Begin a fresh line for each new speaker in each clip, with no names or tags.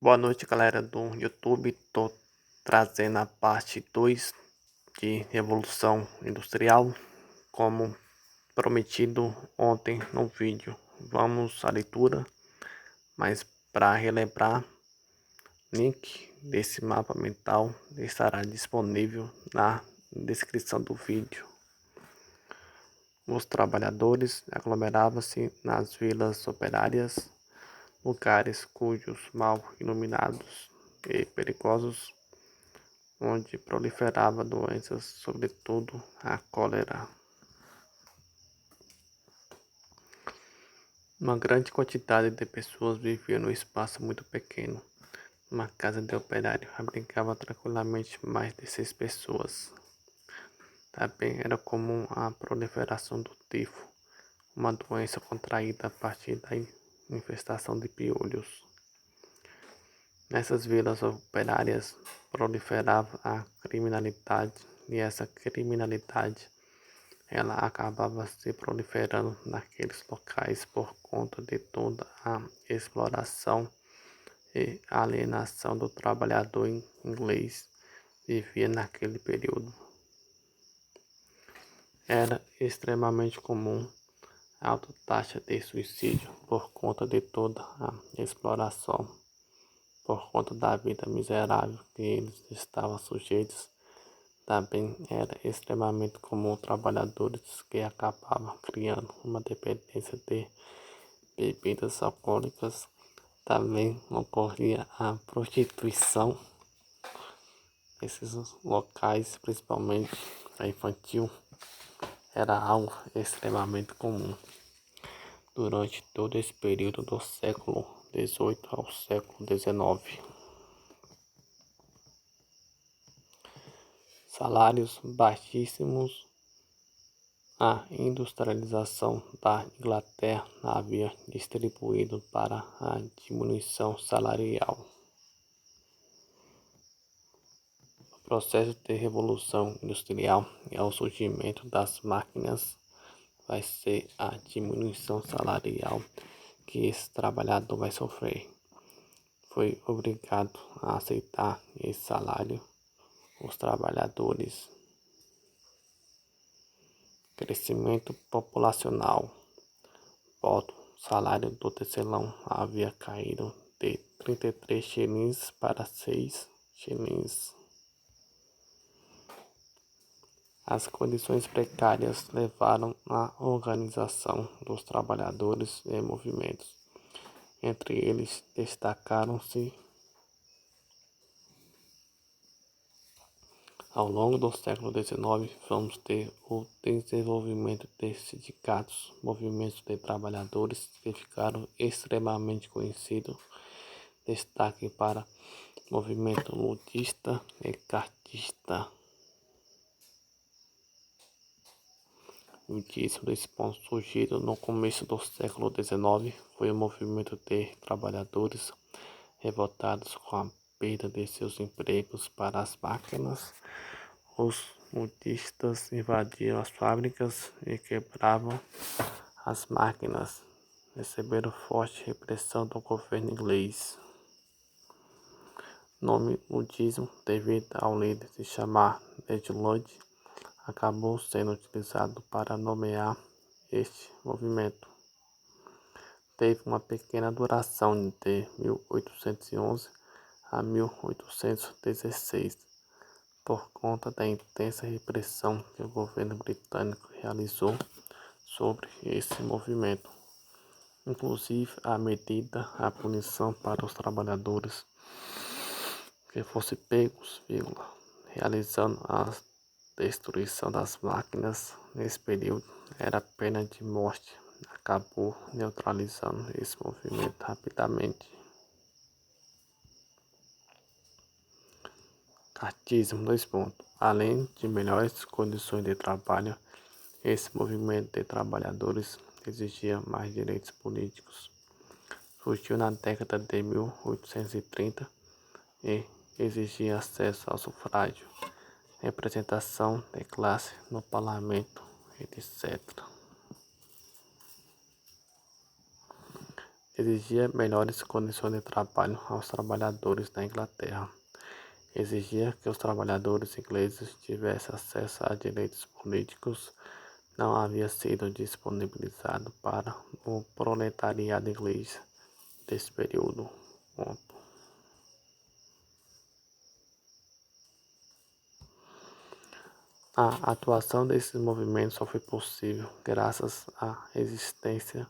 Boa noite, galera do YouTube. Tô trazendo a parte 2 de Revolução Industrial, como prometido ontem no vídeo. Vamos à leitura, mas para relembrar, link desse mapa mental estará disponível na descrição do vídeo. Os trabalhadores aglomeravam-se nas vilas operárias, lugares cujos mal iluminados e perigosos, onde proliferava doenças, sobretudo a cólera. Uma grande quantidade de pessoas vivia num espaço muito pequeno. Uma casa de operário abrigava tranquilamente mais de 6 pessoas. Também era comum a proliferação do tifo, uma doença contraída a partir da infestação de piolhos. Nessas vilas operárias proliferava a criminalidade, e essa criminalidade ela acabava se proliferando naqueles locais por conta de toda a exploração e alienação do trabalhador inglês vivia naquele período. Era extremamente comum a alta taxa de suicídio por conta de toda a exploração, por conta da vida miserável que eles estavam sujeitos. Também era extremamente comum trabalhadores que acabavam criando uma dependência de bebidas alcoólicas. Também ocorria a prostituição nesses locais, principalmente a infantil, era algo extremamente comum durante todo esse período do século XVIII ao século XIX. Salários baixíssimos. A industrialização da Inglaterra havia distribuído para a diminuição salarial. O processo de revolução industrial e o surgimento das máquinas vai ser a diminuição salarial que esse trabalhador vai sofrer. Foi obrigado a aceitar esse salário os trabalhadores. Crescimento populacional. O salário do tecelão havia caído de 33 shillings para 6 shillings. As condições precárias levaram à organização dos trabalhadores em movimentos. Entre eles destacaram-se ao longo do século XIX, vamos ter o desenvolvimento de sindicatos, movimentos de trabalhadores que ficaram extremamente conhecidos. Destaque para o movimento ludista e cartista. Ludismo, desse ponto surgido no começo do século XIX, foi um movimento de trabalhadores revoltados com a perda de seus empregos para as máquinas. Os ludistas invadiram as fábricas e quebravam as máquinas. Receberam forte repressão do governo inglês. O nome ludismo, devido ao líder se chamar Ned Ludd, acabou sendo utilizado para nomear este movimento. Teve uma pequena duração de 1811 a 1816, por conta da intensa repressão que o governo britânico realizou sobre esse movimento. Inclusive, a punição para os trabalhadores que fossem pegos, realizando a destruição das máquinas nesse período, era pena de morte. Acabou neutralizando esse movimento rapidamente. Cartismo, 2 pontos. Além de melhores condições de trabalho, esse movimento de trabalhadores exigia mais direitos políticos. Surgiu na década de 1830 e exigia acesso ao sufrágio, representação de classe no parlamento, etc. Exigia melhores condições de trabalho aos trabalhadores da Inglaterra. Exigia que os trabalhadores ingleses tivessem acesso a direitos políticos não havia sido disponibilizado para o proletariado inglês desse período. A atuação desses movimentos só foi possível graças à existência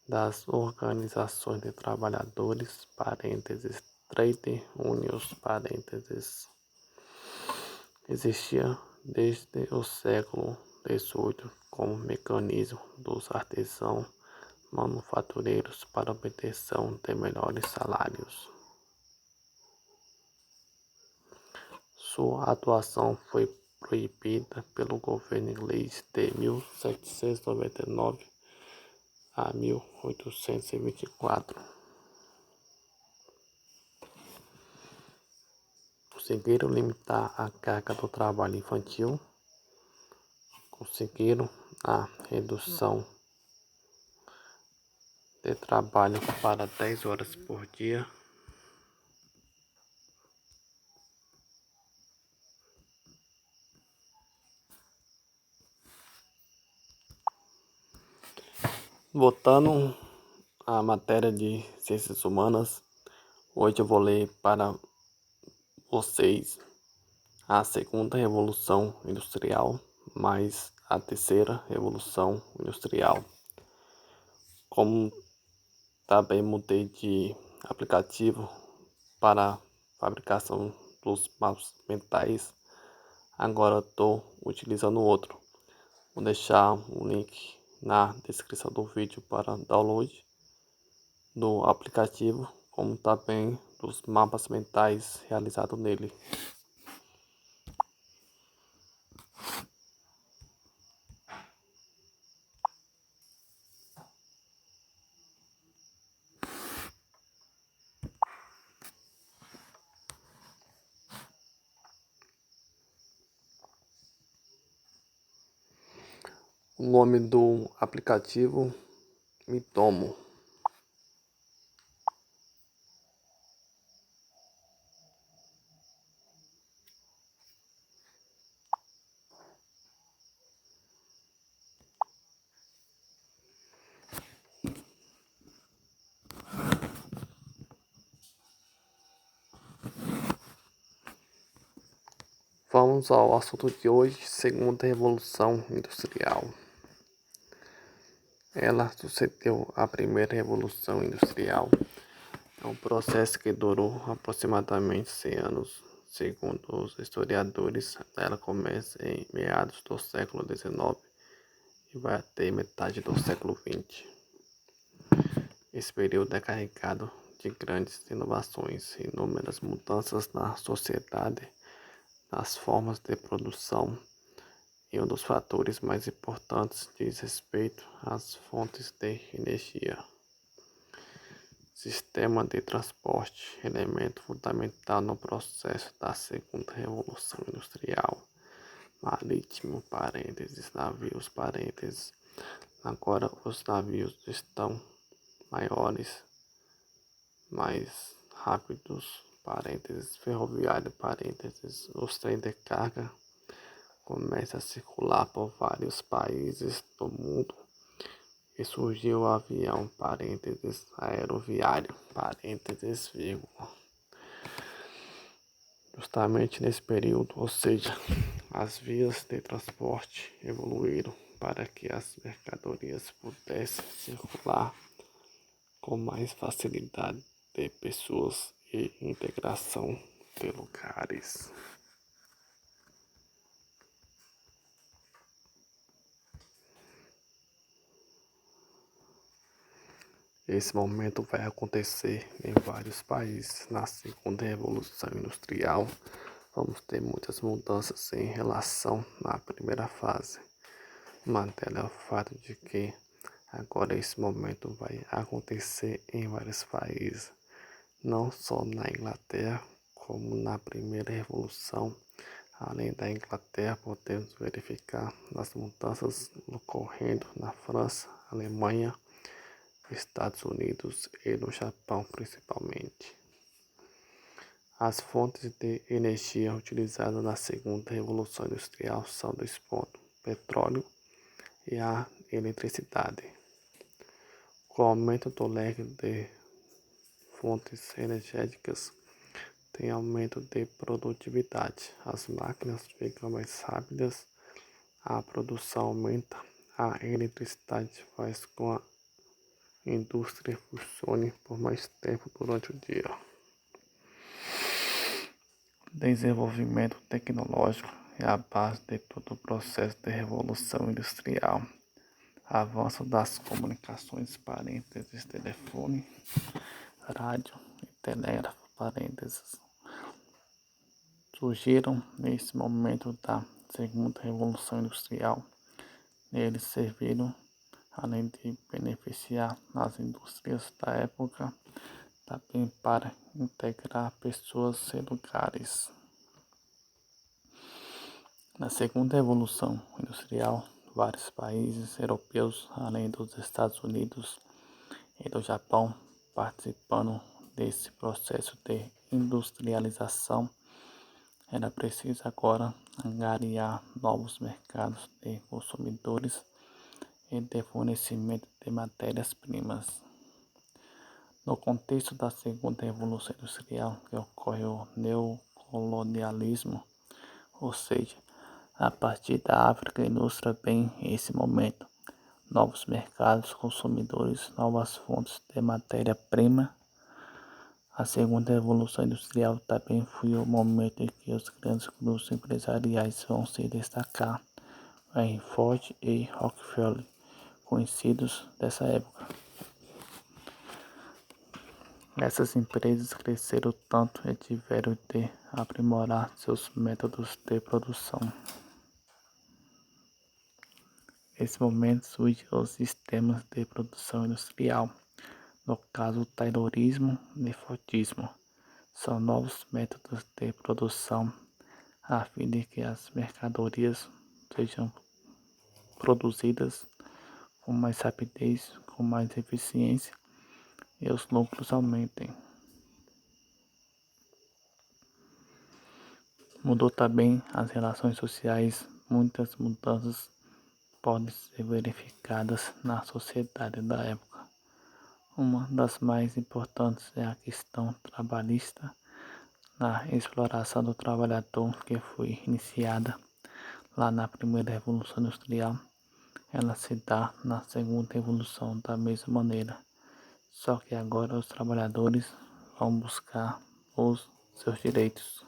das organizações de trabalhadores, parênteses, trade unions, parênteses, existia desde o século XVIII como mecanismo dos artesãos manufatureiros para obtenção de melhores salários. Sua atuação foi proibida pelo governo inglês de 1799 a 1824. Conseguiram limitar a carga do trabalho infantil, conseguiram a redução de trabalho para 10 horas por dia, voltando à matéria de ciências humanas. Hoje eu vou ler para vocês a segunda revolução industrial mais a terceira revolução industrial. Como também mudei de aplicativo para a fabricação dos mapas mentais, agora estou utilizando outro. Vou deixar o link na descrição do vídeo para download do aplicativo, como também dos mapas mentais realizados nele. O nome do aplicativo Mitomo. Vamos ao assunto de hoje, segunda revolução industrial. Ela sucedeu à primeira revolução industrial. É um processo que durou aproximadamente 100 anos. Segundo os historiadores, ela começa em meados do século XIX e vai até metade do século XX. Esse período é carregado de grandes inovações e inúmeras mudanças na sociedade, nas formas de produção, e um dos fatores mais importantes diz respeito às fontes de energia. Sistema de transporte, elemento fundamental no processo da segunda revolução industrial. Marítimo, parênteses, navios, parênteses. Agora os navios estão maiores, mais rápidos, parênteses, ferroviário, parênteses. Os trens de carga começam a circular por vários países do mundo. E surgiu o avião, parênteses, aeroviário, parênteses, vírgula. Justamente nesse período, ou seja, as vias de transporte evoluíram para que as mercadorias pudessem circular com mais facilidade de pessoas e integração de lugares. Esse momento vai acontecer em vários países. Na segunda revolução industrial, vamos ter muitas mudanças em relação à primeira fase. Mantendo o fato de que agora esse momento vai acontecer em vários países, não só na Inglaterra, como na primeira revolução. Além da Inglaterra, podemos verificar as mudanças ocorrendo na França, Alemanha, Estados Unidos e no Japão principalmente. As fontes de energia utilizadas na segunda revolução industrial são dois pontos: petróleo e a eletricidade. Com o aumento do leque de fontes energéticas, tem aumento de produtividade. As máquinas ficam mais rápidas, a produção aumenta, a eletricidade faz com a indústria funcione por mais tempo durante o dia. Desenvolvimento tecnológico é a base de todo o processo de revolução industrial. Avanço das comunicações, parênteses, telefone, rádio e telégrafo, parênteses, surgiram nesse momento da segunda revolução industrial. Eles serviram, além de beneficiar as indústrias da época, também para integrar pessoas e lugares. Na segunda revolução industrial, vários países europeus, além dos Estados Unidos e do Japão, participando desse processo de industrialização. Era preciso agora angariar novos mercados de consumidores e de fornecimento de matérias-primas. No contexto da segunda revolução industrial, que ocorre o neocolonialismo, ou seja, a partir da África ilustra bem esse momento. Novos mercados, consumidores, novas fontes de matéria-prima. A segunda revolução industrial também foi o momento em que os grandes grupos empresariais vão se destacar. Henry Ford e Rockefeller, conhecidos dessa época. Essas empresas cresceram tanto e tiveram de aprimorar seus métodos de produção. Nesse momento surgem os sistemas de produção industrial, no caso o taylorismo e Fordismo. São novos métodos de produção a fim de que as mercadorias sejam produzidas com mais rapidez, com mais eficiência e os lucros aumentem. Mudou também as relações sociais. Muitas mudanças podem ser verificadas na sociedade da época. Uma das mais importantes é a questão trabalhista, na exploração do trabalhador, que foi iniciada lá na primeira revolução industrial. Ela se dá na segunda revolução da mesma maneira, só que agora os trabalhadores vão buscar os seus direitos.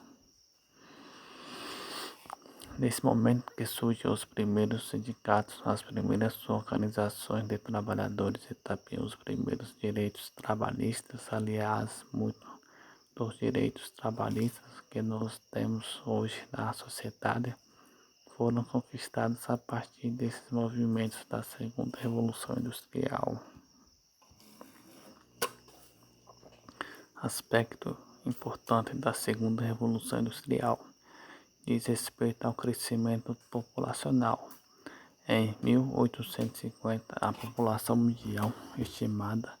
Nesse momento que surgem os primeiros sindicatos, as primeiras organizações de trabalhadores e também os primeiros direitos trabalhistas. Aliás, muito dos direitos trabalhistas que nós temos hoje na sociedade foram conquistados a partir desses movimentos da segunda revolução industrial. Aspecto importante da segunda revolução industrial diz respeito ao crescimento populacional. Em 1850, a população mundial estimada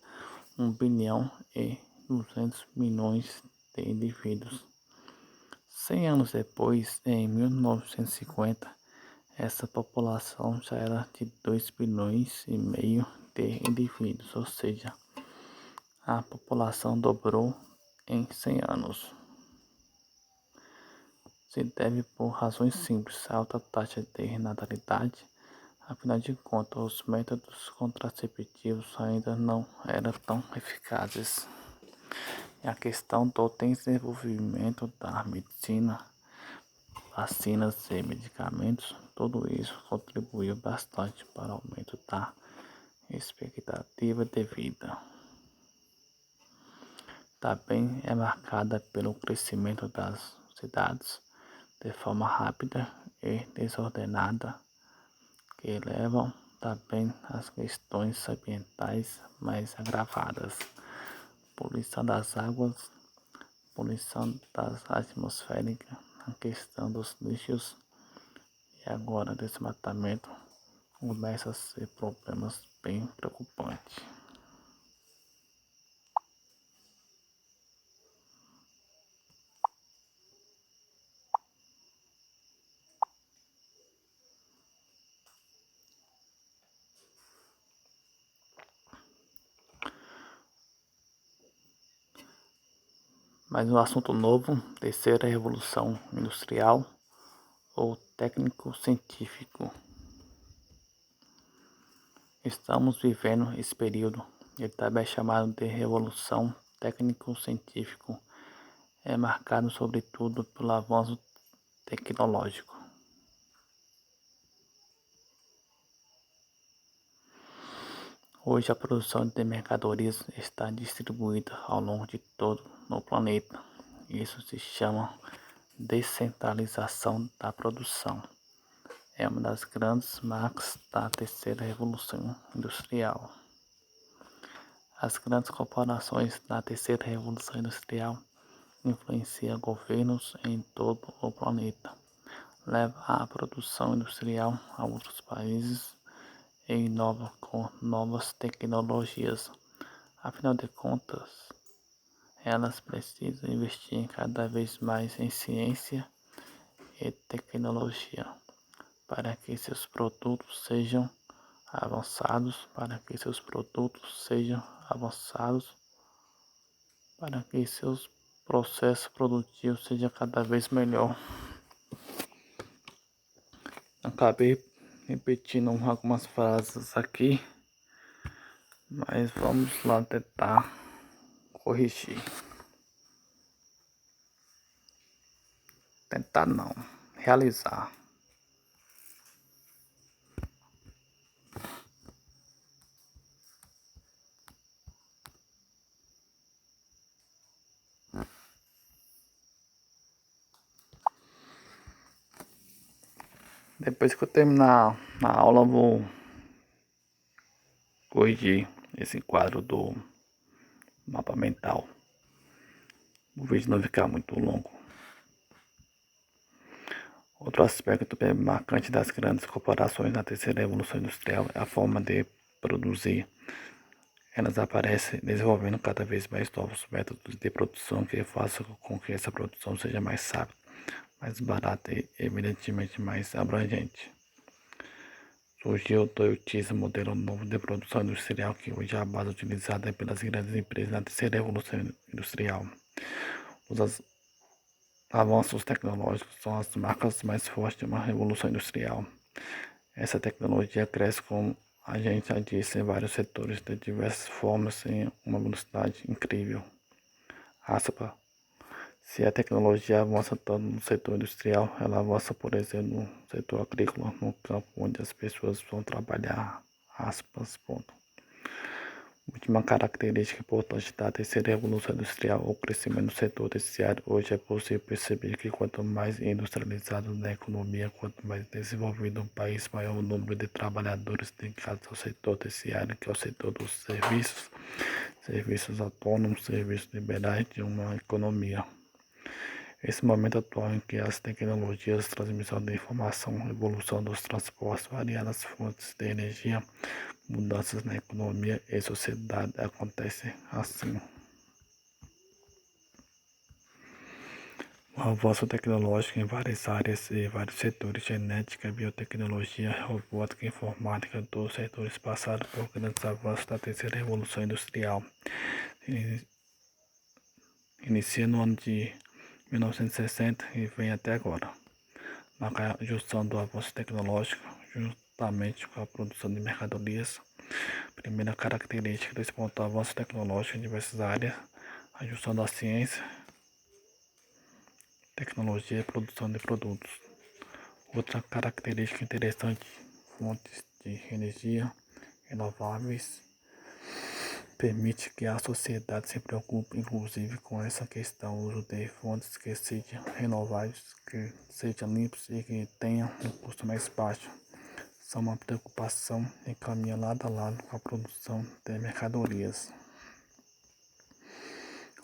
1 bilhão e 200 milhões de indivíduos. 100 anos depois, em 1950, essa população já era de 2 bilhões e meio de indivíduos, ou seja, a população dobrou em 100 anos. Se deve por razões simples à alta taxa de natalidade. Afinal de contas, os métodos contraceptivos ainda não eram tão eficazes. E a questão do desenvolvimento da medicina, vacinas e medicamentos, tudo isso contribuiu bastante para o aumento da expectativa de vida. Também é marcada pelo crescimento das cidades de forma rápida e desordenada, que levam também às questões ambientais mais agravadas. Poluição das águas, poluição das atmosféricas, a questão dos lixos e agora desmatamento começa a ser problemas bem preocupantes. Mais um assunto novo, terceira revolução industrial ou técnico-científico. Estamos vivendo esse período, ele também é chamado de revolução técnico-científico. É marcado sobretudo pelo avanço tecnológico. Hoje a produção de mercadorias está distribuída ao longo de todo o planeta. Isso se chama descentralização da produção. É uma das grandes marcas da terceira revolução industrial. As grandes corporações da terceira revolução industrial influenciam governos em todo o planeta, levam a produção industrial a outros países e inovam com novas tecnologias. Afinal de contas, elas precisam investir cada vez mais em ciência e tecnologia para que seus produtos sejam avançados, para que seus processos produtivos sejam cada vez melhor. Acabei repetindo algumas frases aqui, mas vamos lá tentar corrigir. Tentar não, realizar. Depois que eu terminar a aula, eu vou corrigir esse quadro do mapa mental. O vídeo não ficar muito longo. Outro aspecto bem marcante das grandes corporações na terceira revolução industrial é a forma de produzir. Elas aparecem desenvolvendo cada vez mais novos métodos de produção que façam com que essa produção seja mais rápida, mais barata e evidentemente mais abrangente. Surgiu o Toyotismo, modelo novo de produção industrial que hoje é a base utilizada pelas grandes empresas na terceira revolução industrial. Os avanços tecnológicos são as marcas mais fortes de uma revolução industrial. Essa tecnologia cresce, como a gente já disse, em vários setores de diversas formas em uma velocidade incrível. Se a tecnologia avança tanto no setor industrial, ela avança, por exemplo, no setor agrícola, no campo onde as pessoas vão trabalhar. Última característica importante da terceira revolução industrial, o crescimento do setor terciário. Hoje é possível perceber que quanto mais industrializado a economia, quanto mais desenvolvido um país, maior o número de trabalhadores dedicados ao setor terciário, que é o setor dos serviços autônomos, serviços liberais de uma economia. Esse momento atual em que as tecnologias de transmissão de informação, evolução dos transportes, variadas fontes de energia, mudanças na economia e sociedade acontecem assim. O avanço tecnológico em várias áreas e vários setores, genética, biotecnologia, robótica, informática, todos os setores passaram por grandes avanços da terceira revolução industrial. Inicia no ano de 1960 e vem até agora. Marca a junção do avanço tecnológico juntamente com a produção de mercadorias. Primeira característica desse ponto, o avanço tecnológico em diversas áreas, a junção da ciência, tecnologia e produção de produtos. Outra característica interessante, fontes de energia renováveis, permite que a sociedade se preocupe inclusive com essa questão, o uso de fontes que sejam renováveis, que sejam limpas e que tenham um custo mais baixo. São uma preocupação e caminha lado a lado com a produção de mercadorias.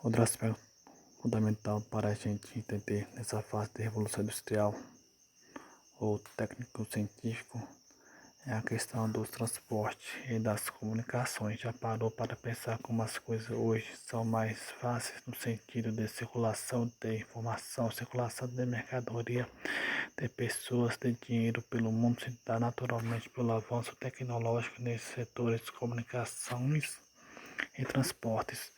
Outro aspecto fundamental para a gente entender nessa fase de revolução industrial ou técnico-científico é a questão dos transportes e das comunicações. Já parou para pensar como as coisas hoje são mais fáceis no sentido de circulação de informação, circulação de mercadoria, de pessoas, de dinheiro pelo mundo, se dá naturalmente pelo avanço tecnológico nesses setores de comunicações e transportes.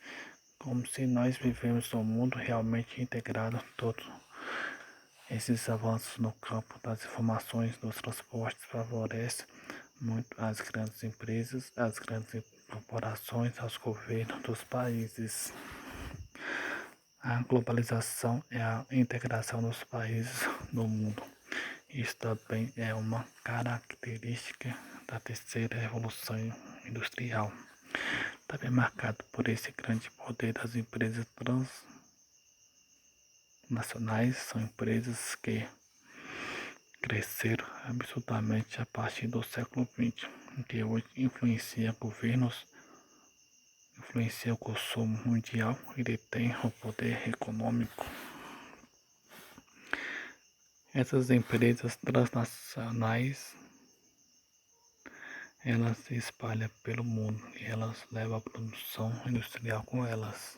como se nós vivemos num mundo realmente integrado. Todos esses avanços no campo das informações dos transportes favorecem muito as grandes empresas, as grandes corporações, aos governos dos países. A globalização é a integração dos países do mundo. Isso também é uma característica da terceira revolução industrial, também marcado por esse grande poder das empresas transnacionais. São empresas que cresceram absurdamente a partir do século XX, que hoje influencia governos, influencia o consumo mundial e detém o poder econômico. Essas empresas transnacionais, elas se espalham pelo mundo e elas levam a produção industrial com elas.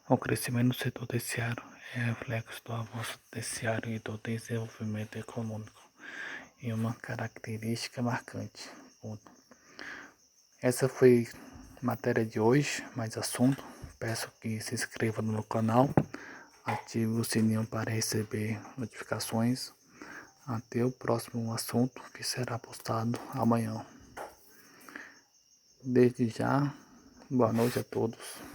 O crescimento do setor terciário é reflexo do avanço terciário e do desenvolvimento econômico e uma característica marcante. Essa foi a matéria de hoje, mais assunto. Peço que se inscreva no meu canal, ative o sininho para receber notificações. Até o próximo assunto que será postado amanhã. Desde já, boa noite a todos.